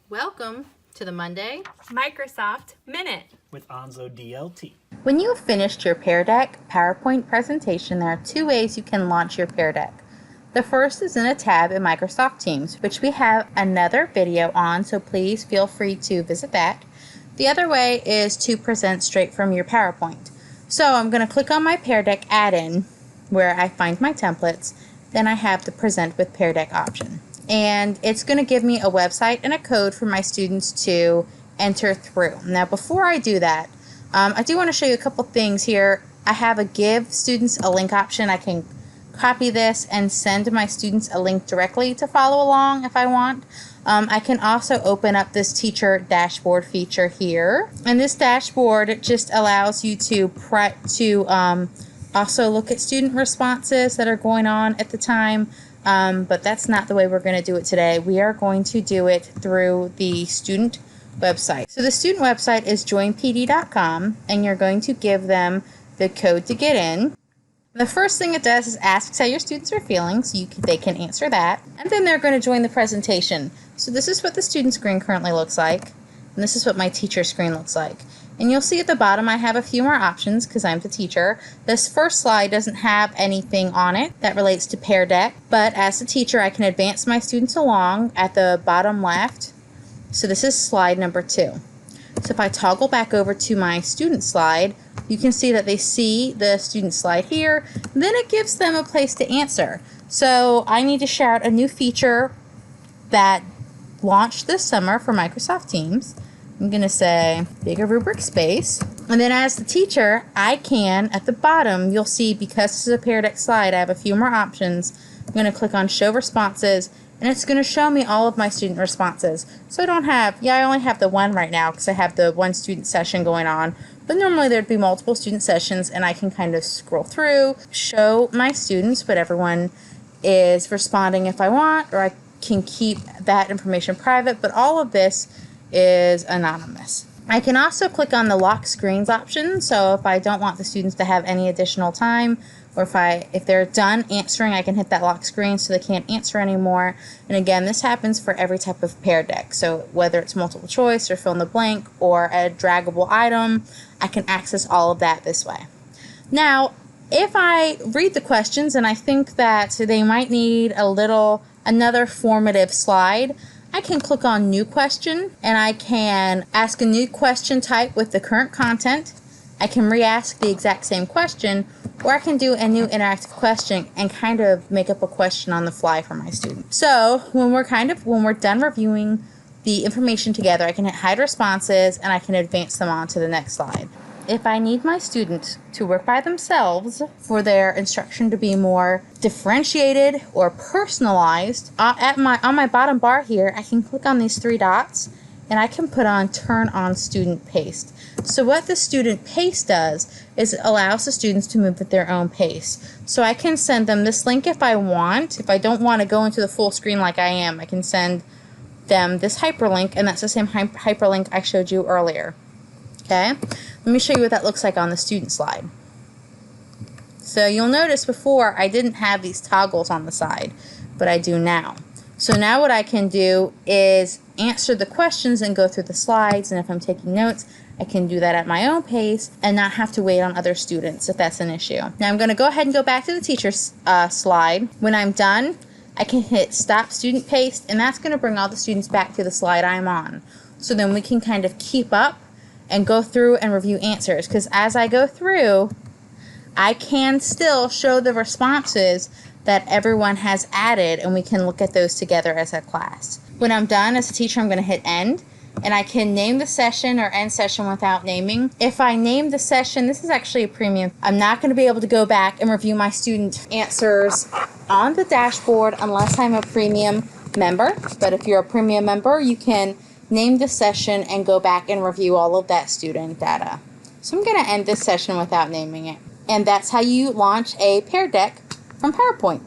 Welcome to the Monday Microsoft Minute with Anzo DLT. When you have finished your Pear Deck PowerPoint presentation, there are two ways you can launch your Pear Deck. The first is in a tab in Microsoft Teams, which we have another video on, so please feel free to visit that. The other way is to present straight from your PowerPoint. So I'm going to click on my Pear Deck add-in where I find my templates. Then I have the Present with Pear Deck option. And it's going to give me a website and a code for my students to enter through. Now before I do that, I do want to show you a couple things here. I have a give students a link option. I can copy this and send my students a link directly to follow along if I want. I can also open up this teacher dashboard feature here. And this dashboard just allows you to also look at student responses that are going on at the time. But that's not the way we're going to do it today. We are going to do it through the student website. So the student website is joinpd.com, and you're going to give them the code to get in. The first thing it does is asks how your students are feeling, so they can answer that. And then they're going to join the presentation. So this is what the student screen currently looks like, and this is what my teacher screen looks like. And you'll see at the bottom I have a few more options because I'm the teacher. This first slide doesn't have anything on it that relates to Pear Deck, but as the teacher I can advance my students along at the bottom left. So this is slide number 2. So if I toggle back over to my student slide, you can see that they see the student slide here. Then it gives them a place to answer. So I need to share out a new feature that launched this summer for Microsoft Teams. I'm going to say bigger rubric space. And then as the teacher, I can, at the bottom, you'll see because this is a Pear Deck slide, I have a few more options. I'm going to click on show responses, and it's going to show me all of my student responses. So I only have the one right now because I have the one student session going on. But normally there'd be multiple student sessions, and I can kind of scroll through, show my students what everyone is responding if I want, or I can keep that information private, but all of this is anonymous. I can also click on the lock screens option, so if I don't want the students to have any additional time, or if they're done answering, I can hit that lock screen so they can't answer anymore. And again, this happens for every type of Pear Deck, so whether it's multiple choice or fill in the blank or a draggable item, I can access all of that this way. Now, if I read the questions and I think that they might need another formative slide, I can click on New Question, and I can ask a new question type with the current content. I can re-ask the exact same question, or I can do a new interactive question and kind of make up a question on the fly for my student. So when we're done reviewing the information together, I can hit hide responses and I can advance them on to the next slide. If I need my students to work by themselves for their instruction to be more differentiated or personalized, on my bottom bar here, I can click on these 3 dots and I can put on turn on student pace. So what the student pace does is it allows the students to move at their own pace. So I can send them this link if I want. If I don't want to go into the full screen like I am, I can send them this hyperlink, and that's the same hyperlink I showed you earlier. Okay, let me show you what that looks like on the student slide. So you'll notice before I didn't have these toggles on the side, but I do now. So now what I can do is answer the questions and go through the slides, and if I'm taking notes, I can do that at my own pace and not have to wait on other students if that's an issue. Now I'm going to go ahead and go back to the teacher's slide. When I'm done, I can hit stop student pace, and that's going to bring all the students back to the slide I'm on. So then we can kind of keep up and go through and review answers, because as I go through, I can still show the responses that everyone has added, and we can look at those together as a class. When I'm done as a teacher, I'm going to hit end, and I can name the session or end session without naming. If I name the session, this is actually a premium, I'm not going to be able to go back and review my student answers on the dashboard unless I'm a premium member. But if you're a premium member, you can name the session and go back and review all of that student data. So I'm going to end this session without naming it. And that's how you launch a Pear Deck from PowerPoint.